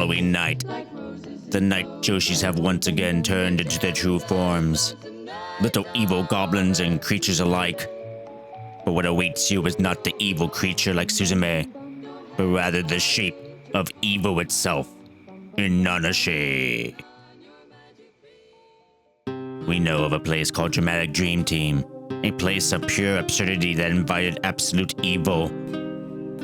Halloween night. The night Joshis have once again turned into their true forms. Little evil goblins and creatures alike. But what awaits you is not the evil creature like Suzume, but rather the shape of evil itself, Inanashi. We know of a place called Dramatic Dream Team, a place of pure absurdity that invited absolute evil.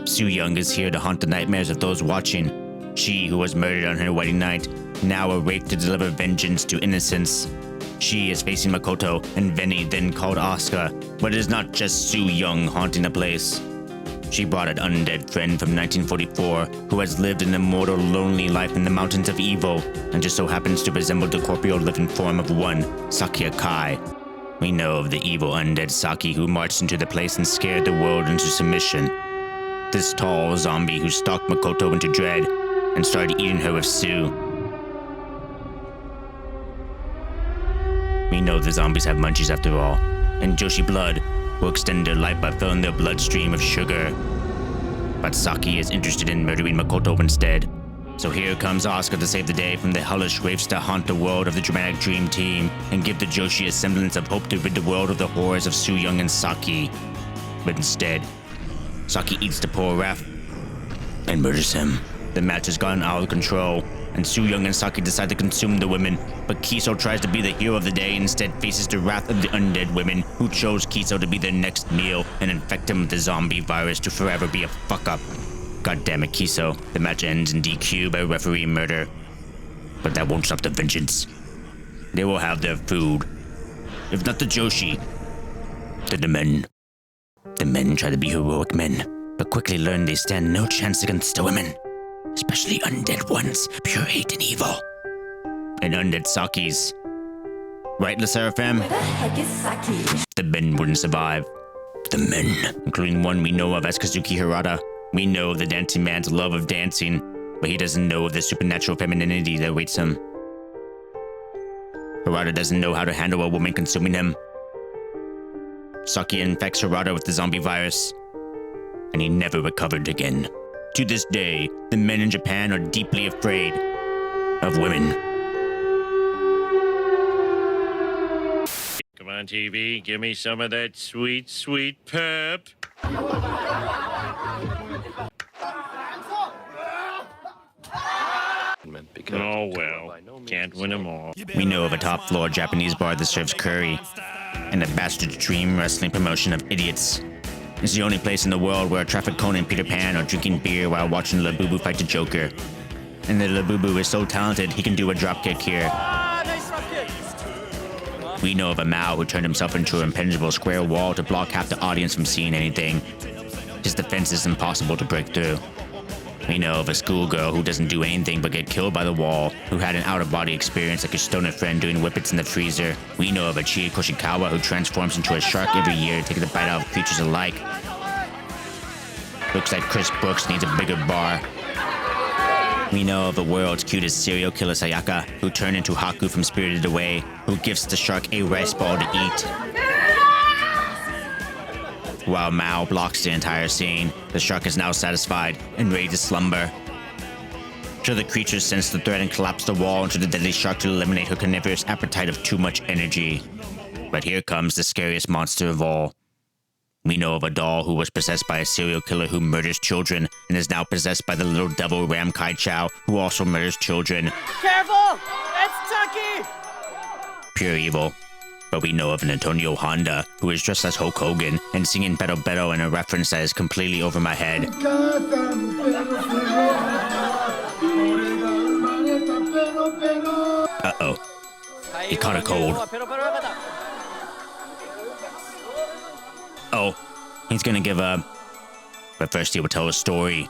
Su Young is here to haunt the nightmares of those watching. She who was murdered on her wedding night, now awake to deliver vengeance to innocence. She is facing Makoto, and Veni then called Asuka, but it is not just Su Young haunting the place. She brought an undead friend from 1944 who has lived an immortal, lonely life in the mountains of evil, and just so happens to resemble the corporeal living form of one, Saki Akai. We know of the evil undead Saki who marched into the place and scared the world into submission. This tall zombie who stalked Makoto into dread and started eating her with Su. We know the zombies have munchies after all, and Joshi blood will extend their life by filling their bloodstream with sugar. But Saki is interested in murdering Makoto instead. So here comes Asuka to save the day from the hellish waves that haunt the world of the Dramatic Dream Team and give the Joshi a semblance of hope to rid the world of the horrors of Su Young and Saki. But instead, Saki eats the poor Raph and murders him. The match has gotten out of control, and Su Young and Saki decide to consume the women, but Kiso tries to be the hero of the day and instead faces the wrath of the undead women who chose Kiso to be their next meal and infect him with the zombie virus to forever be a fuck-up. God damn it, Kiso. The match ends in DQ by referee murder. But that won't stop the vengeance. They will have their food. If not the Joshi, then the men. The men try to be heroic men, but quickly learn they stand no chance against the women. Especially undead ones, pure hate and evil. And undead Sakis. Right, Le Seraphim? Where the heck is Saki? The men wouldn't survive. The men, including one we know of as Kazuki Hirata. We know of the dancing man's love of dancing, but he doesn't know of the supernatural femininity that awaits him. Hirata doesn't know how to handle a woman consuming him. Saki infects Hirata with the zombie virus, and he never recovered again. To this day, the men in Japan are deeply afraid of women. Come on, TV, give me some of that sweet, sweet pep. Oh well, can't win them all. We know of a top-floor Japanese bar that serves curry, and a bastard dream wrestling promotion of idiots. It's the only place in the world where a traffic cone and Peter Pan are drinking beer while watching Labubu fight the Joker. And the Labubu is so talented, he can do a dropkick here. Nice dropkick. We know of a Mao who turned himself into an impenetrable square wall to block half the audience from seeing anything. His defense is impossible to break through. We know of a schoolgirl who doesn't do anything but get killed by the wall, who had an out-of-body experience like a stoner friend doing whippets in the freezer. We know of a Chie Koshikawa who transforms into a shark every year to take the bite out of creatures alike. Looks like Chris Brooks needs a bigger bar. We know of the world's cutest serial killer Sayaka, who turned into Haku from Spirited Away, who gives the shark a rice ball to eat. While Mao blocks the entire scene, the shark is now satisfied and ready to slumber. Sure, the creatures sense the threat and collapse the wall into the deadly shark to eliminate her carnivorous appetite of too much energy. But here comes the scariest monster of all. We know of a doll who was possessed by a serial killer who murders children and is now possessed by the little devil Ram Kai Chow, who also murders children. Careful! It's Tucky! Pure evil. But we know of an Antonio Honda who is dressed as Hulk Hogan and singing Pero Pero in a reference that is completely over my head. Uh-oh. He caught a cold. Oh, he's gonna give up. But first he will tell a story.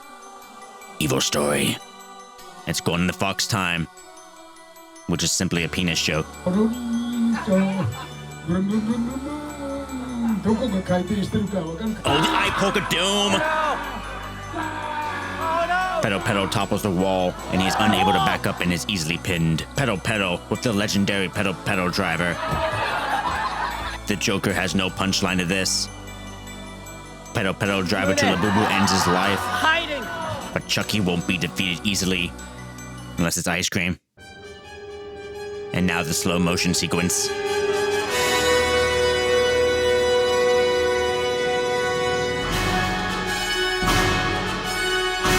Evil story. It's Golden in the Fox time. Which is simply a penis joke. Oh, the eye poke of doom! Pedo Pedo topples the wall, and he is unable to back up and is easily pinned. Pedo Pedo with the legendary Pedo Pedo driver. The Joker has no punchline to this. Pedo Pedo driver to Labubu ends his life. Hiding! But Chucky won't be defeated easily. Unless it's ice cream. And now the slow motion sequence.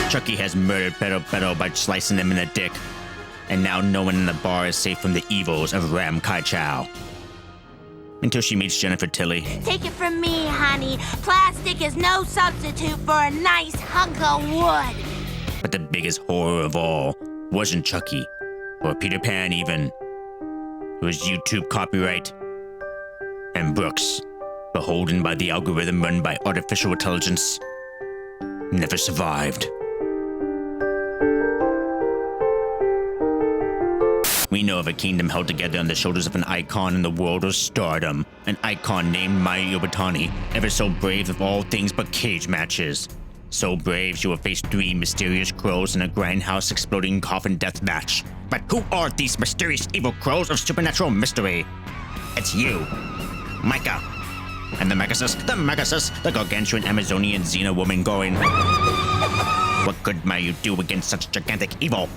Chucky has murdered Pero by slicing him in the dick. And now no one in the bar is safe from the evils of Ram Kai Chow. Until she meets Jennifer Tilly. Take it from me, honey. Plastic is no substitute for a nice hunk of wood. But the biggest horror of all wasn't Chucky, or Peter Pan even. It was YouTube copyright. And Brooks, beholden by the algorithm run by artificial intelligence, never survived. We know of a kingdom held together on the shoulders of an icon in the world of stardom. An icon named Mayu Iwatani, ever so brave of all things but cage matches. So brave she will face 3 mysterious crows in a grindhouse exploding coffin death match. But who are these mysterious evil crows of supernatural mystery? It's you, Micah. And the Megasus, the gargantuan Amazonian Xena woman going. What could Mayu do against such gigantic evil?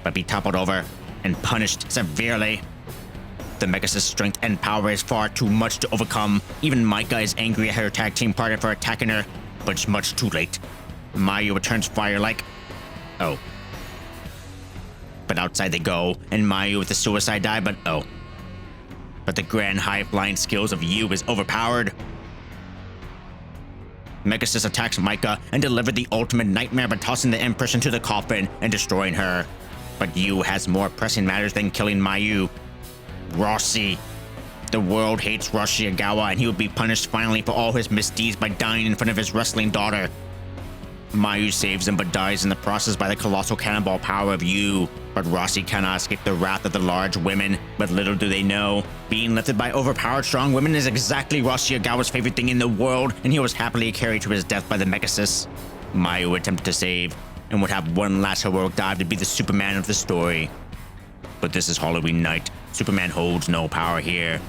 But be toppled over and punished severely. The Megasus' strength and power is far too much to overcome. Even Micah is angry at her tag team partner for attacking her, but it's much too late. Mayu returns fire like... oh. But outside they go, and Mayu with the suicide dive, but oh. But the grand high-flying skills of Yu is overpowered. Megasus attacks Micah and delivers the ultimate nightmare by tossing the Empress into the coffin and destroying her. But Yu has more pressing matters than killing Mayu. Rossi. The world hates Roshi Agawa, and he will be punished finally for all his misdeeds by dying in front of his wrestling daughter. Mayu saves him but dies in the process by the colossal cannonball power of Yu. But Rossi cannot escape the wrath of the large women. But little do they know, being lifted by overpowered strong women is exactly Roshi Agawa's favorite thing in the world, and he was happily carried to his death by the Megasus. Mayu attempted to save, and would have one last heroic dive to be the Superman of the story. But this is Halloween night. Superman holds no power here.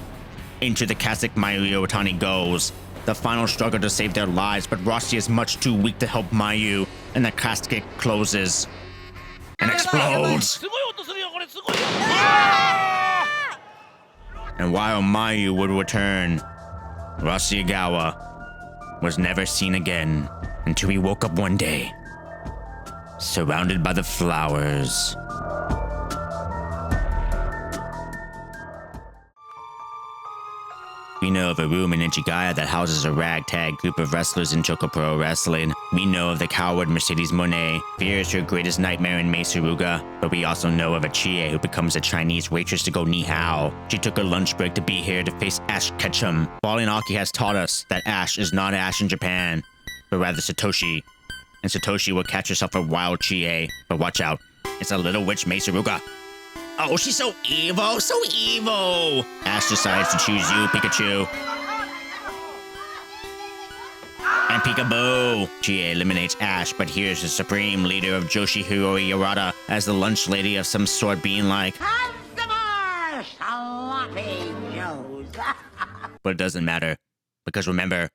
Into the casket Mayu Iwatani goes. The final struggle to save their lives, but Rossi is much too weak to help Mayu, and the casket closes and explodes. And while Mayu would return, Rossi Agawa was never seen again until he woke up one day, surrounded by the flowers. We know of a room in Ichigaya that houses a ragtag group of wrestlers in Choco Pro Wrestling. We know of the coward Mercedes Monet, fears her greatest nightmare in Meisuruga. But we also know of a Chie who becomes a Chinese waitress to go ni hao. She took a lunch break to be here to face Ash Ketchum. Falling Aki has taught us that Ash is not Ash in Japan, but rather Satoshi. And Satoshi will catch herself a wild Chie. But watch out, it's a little witch Meisuruga. Oh, she's so evil, so evil! Ash decides to choose you, Pikachu. And peekaboo! Chie eliminates Ash, but here's the supreme leader of Joshi Halloween as the lunch lady of some sort, being like, Customer! Sloppy Joes. but it doesn't matter, because remember,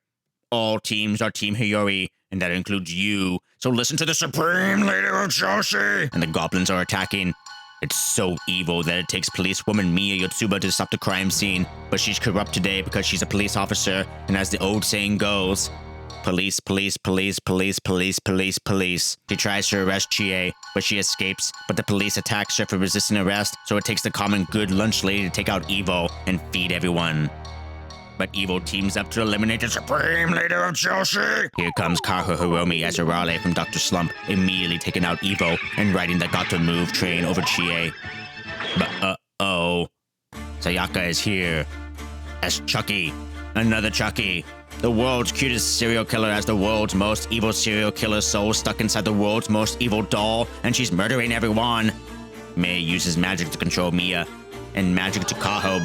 all teams are Team Hiyori, and that includes you. So listen to the supreme leader of Joshi! And the goblins are attacking. It's so evil that it takes policewoman Miya Yotsuba to stop the crime scene, but she's corrupt today because she's a police officer, and as the old saying goes, police, police, police, police, police, police, police. She tries to arrest Chie, but she escapes, but the police attacks her for resisting arrest, so it takes the common good lunch lady to take out evil and feed everyone. But evil teams up to eliminate the supreme leader of Joshi. Here comes Kaho Hiromi as Arale from Dr. Slump, immediately taking out evil and riding the Got to Move train over Chie. But uh-oh, Sayaka is here as Chucky, another Chucky. The world's cutest serial killer has the world's most evil serial killer soul stuck inside the world's most evil doll, and she's murdering everyone. Mei uses magic to control Mia, and magic to Kaho,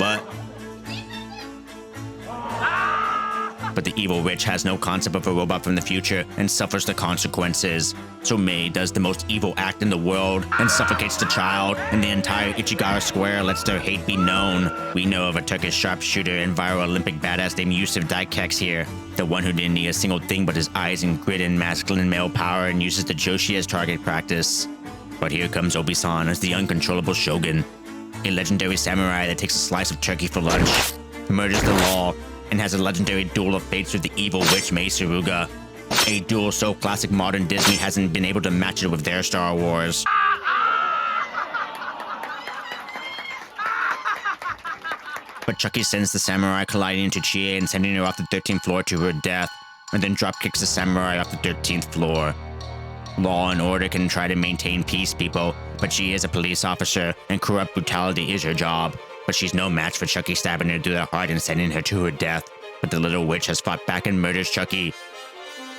but the evil witch has no concept of a robot from the future and suffers the consequences. So Mei does the most evil act in the world and suffocates the child, and the entire Ichigara Square lets their hate be known. We know of a Turkish sharpshooter and viral Olympic badass named Yusuf Daikex here. The one who didn't need a single thing but his eyes and grit and masculine male power and uses the Joshi as target practice. But here comes Obi-san as the uncontrollable shogun, a legendary samurai that takes a slice of turkey for lunch, murders the law, and has a legendary duel of fates with the evil witch Mei Suruga. A duel so classic modern Disney hasn't been able to match it with their Star Wars. But Chucky sends the samurai colliding into Chie and sending her off the 13th floor to her death, and then dropkicks the samurai off the 13th floor. Law and order can try to maintain peace, people, but she is a police officer, and corrupt brutality is her job. But she's no match for Chucky stabbing her through the heart and sending her to her death. But the little witch has fought back and murders Chucky.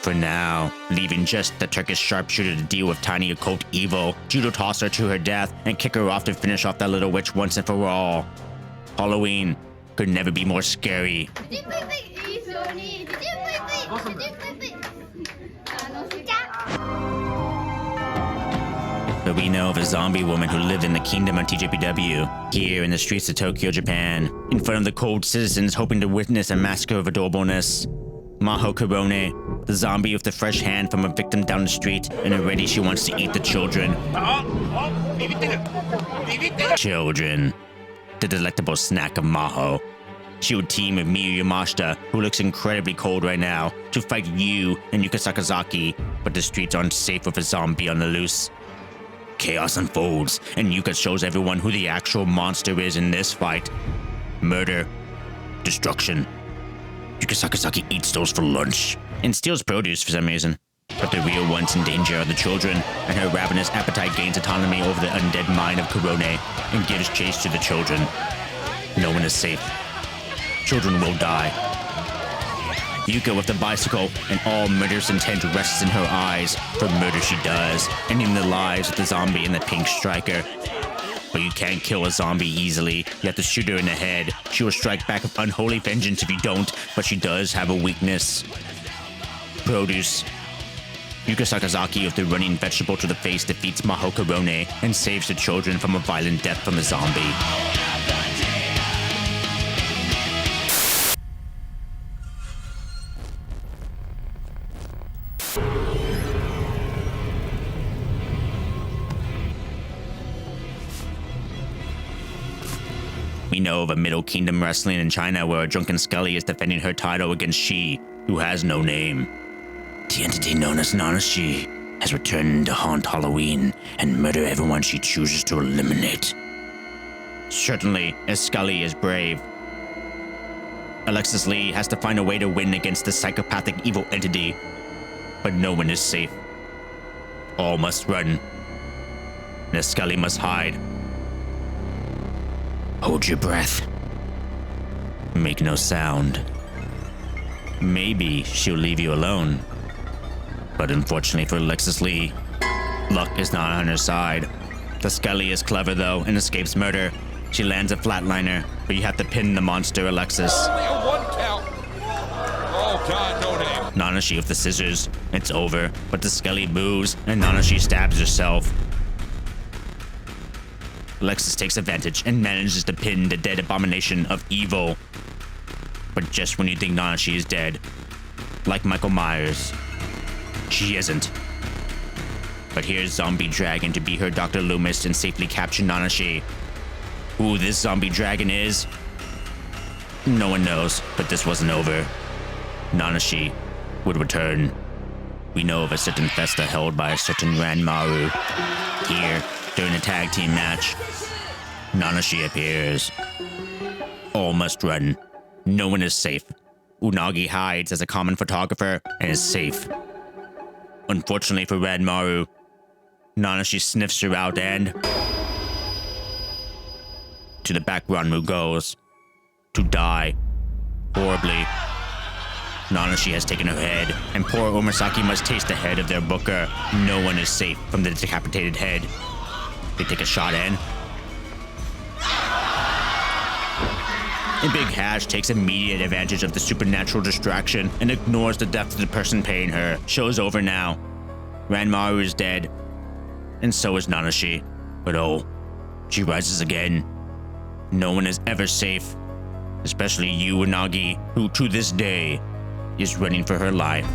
For now, leaving just the Turkish sharpshooter to deal with tiny occult evil, judo toss her to her death, and kick her off to finish off that little witch once and for all. Halloween could never be more scary. But we know of a zombie woman who lived in the kingdom of TJPW, here in the streets of Tokyo, Japan, in front of the cold citizens hoping to witness a massacre of adorableness. Maho Kurone, the zombie with the fresh hand from a victim down the street, and already she wants to eat the children. Children. The delectable snack of Maho. She would team with Miyu Yamashita, who looks incredibly cold right now, to fight you and Yuka Sakazaki, but the streets aren't safe with a zombie on the loose. Chaos unfolds, and Yuka shows everyone who the actual monster is in this fight. Murder. Destruction. Yuka Sakazaki eats those for lunch, and steals produce for some reason. But the real ones in danger are the children, and her ravenous appetite gains autonomy over the undead mind of Kurone, and gives chase to the children. No one is safe. Children will die. Yuka with the bicycle, and all murderous intent rests in her eyes, for murder she does, ending the lives of the zombie and the pink striker. But you can't kill a zombie easily. You have to shoot her in the head. She will strike back with unholy vengeance if you don't, but she does have a weakness. Produce. Yuka Sakazaki with the running vegetable to the face defeats Maho Kurone and saves the children from a violent death from a zombie. We know of a Middle Kingdom wrestling in China where a drunken Scully is defending her title against Shi, who has no name. The entity known as Nanashi has returned to haunt Halloween and murder everyone she chooses to eliminate. Certainly, as Scully is brave. Alexis Lee has to find a way to win against the psychopathic evil entity, but no one is safe. All must run. And Scully must hide. Hold your breath. Make no sound. Maybe she'll leave you alone. But unfortunately for Alexis Lee, luck is not on her side. The Scully is clever though and escapes murder. She lands a flatliner, but you have to pin the monster, Alexis. Only a one count. Oh God, no name. Nanashi with the scissors. It's over, but the Scully moves and Nanashi stabs herself. Alexis takes advantage and manages to pin the dead abomination of evil. But just when you think Nanashi is dead, like Michael Myers, she isn't. But here's Zombie Dragon to be her Dr. Loomis and safely capture Nanashi. Who this Zombie Dragon is? No one knows, but this wasn't over. Nanashi would return. We know of a certain festa held by a certain RanMaru. Here, during a tag team match, Nanashi appears. All must run. No one is safe. Unagi hides as a common photographer and is safe. Unfortunately for RanMaru, Nanashi sniffs her out and to the back Ranmu goes to die horribly. Nanashi has taken her head, and poor Omasaki must taste the head of their booker. No one is safe from the decapitated head. They take a shot and Big Hash takes immediate advantage of the supernatural distraction and ignores the death of the person paying her. Show's over now. RanMaru is dead, and so is Nanashi. But oh, she rises again. No one is ever safe, especially you, Unagi, who to this day is running for her life.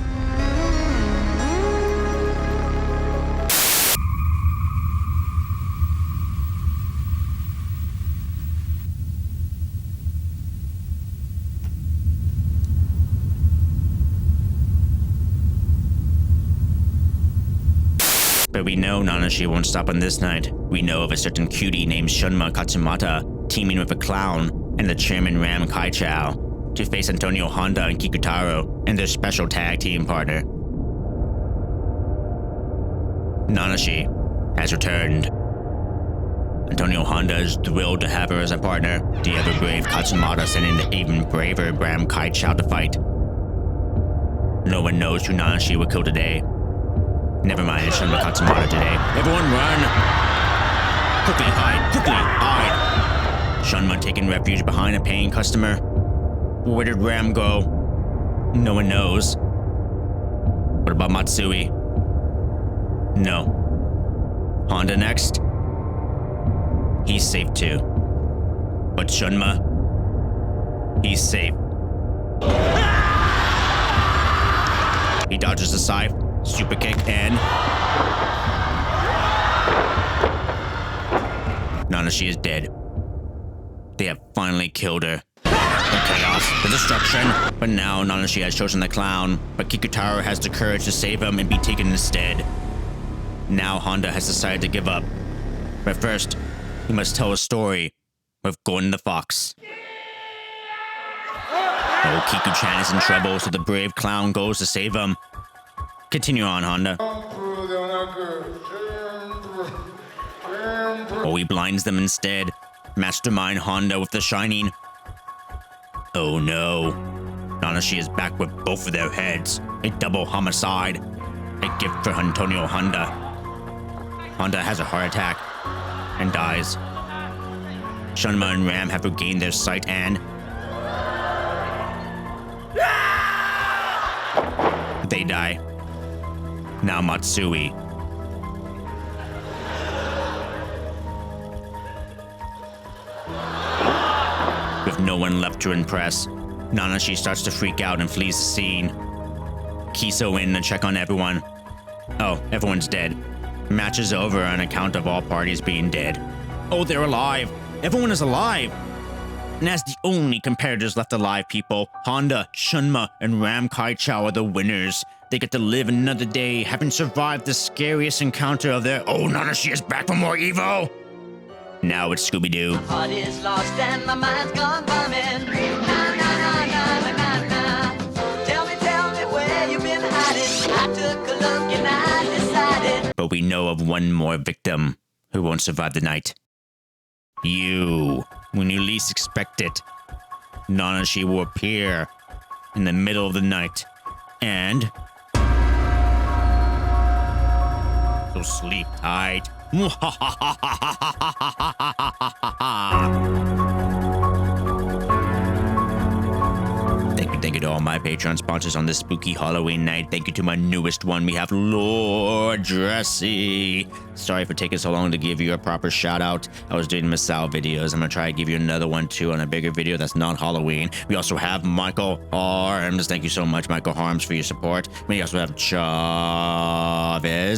But we know Nanashi won't stop on this night. We know of a certain cutie named Shunma Katsumata teaming with a clown and the chairman Ram Kaichao to face Antonio Honda and Kikutaro and their special tag team partner. Nanashi has returned. Antonio Honda is thrilled to have her as a partner. The ever-brave Katsumata sending the even braver Ram Kaichao to fight. No one knows who Nanashi will kill today. Never mind, it's Shunma Katsumata today. Everyone run! Quickly hide! Quickly hide! Shunma taking refuge behind a paying customer. Where did Ram go? No one knows. What about Matsui? No. Honda next? He's safe too. But Shunma? He's safe. He dodges the scythe, super kick, and Nanashi is dead. They have finally killed her. The chaos, the destruction. But now Nanashi has chosen the clown, but Kikutaro has the courage to save him and be taken instead. Now Honda has decided to give up. But first, he must tell a story with Gordon the Fox. Oh, Kiku-chan is in trouble, so the brave clown goes to save him. Continue on, Honda. Oh, he blinds them instead. Mastermind Honda with the shining. Oh no. Nanashi is back with both of their heads. A double homicide. A gift for Antonio Honda. Honda has a heart attack and dies. Shunma and Ram have regained their sight and they die. Now Matsui. With no one left to impress, Nanashi starts to freak out and flees the scene. Kiso in to check on everyone. Oh, everyone's dead. Match is over on account of all parties being dead. Oh, they're alive. Everyone is alive. And as the only competitors left alive, people, Honda, Shunma, and Ram Kaichao are the winners. They get to live another day, having survived the scariest encounter of their— Oh, Nanashi is back for more evil! Now it's Scooby-Doo. Heart is lost and my mind's gone bumming. Na na na na na na. Tell me where you've been hiding. I took a look and I decided. But we know of one more victim who won't survive the night. You. When you least expect it, Nanashi will appear in the middle of the night. And so sleep tight. Thank you to all my Patreon sponsors on this spooky Halloween night. Thank you to my newest one. We have Lord Dressy. Sorry for taking so long to give you a proper shout out. I was doing Masao videos. I'm gonna try to give you another one too on a bigger video that's not Halloween. We also have Michael Harms. Thank you so much, Michael Harms, for your support. We also have Chavez.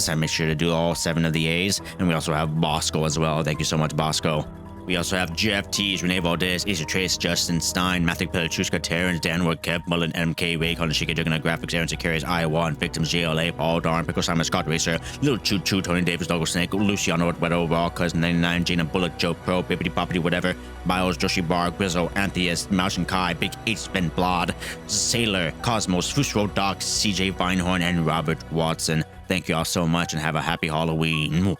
I make sure to do all 7 of the A's. And we also have Bosco as well. Thank you so much, Bosco. We also have Jeff Tees, Renee Valdez, Asa Trace, Justin Stein, Matthew Pelachuska, Terrence, Dan Wood, Kev Mullen, MK, Ray, Colin Shika, Juggernaut Graphics, Aaron Securities, Iowa, and Victims, JLA, Paul Darn, Pickle Simon, Scott Racer, Lil Choo Choo, Tony Davis, Douglas Snake, Luciano, Wedo, Raw, Cousin 99, Jana Bullet, Joe Pro, Bippity Poppity, whatever, Bios, Joshi Bar, Grizzle, Antheus, Mouse and Kai, Big H, Ben Blod, Sailor, Cosmos, Fusro Doc, CJ Vinehorn, and Robert Watson. Thank you all so much and have a happy Halloween.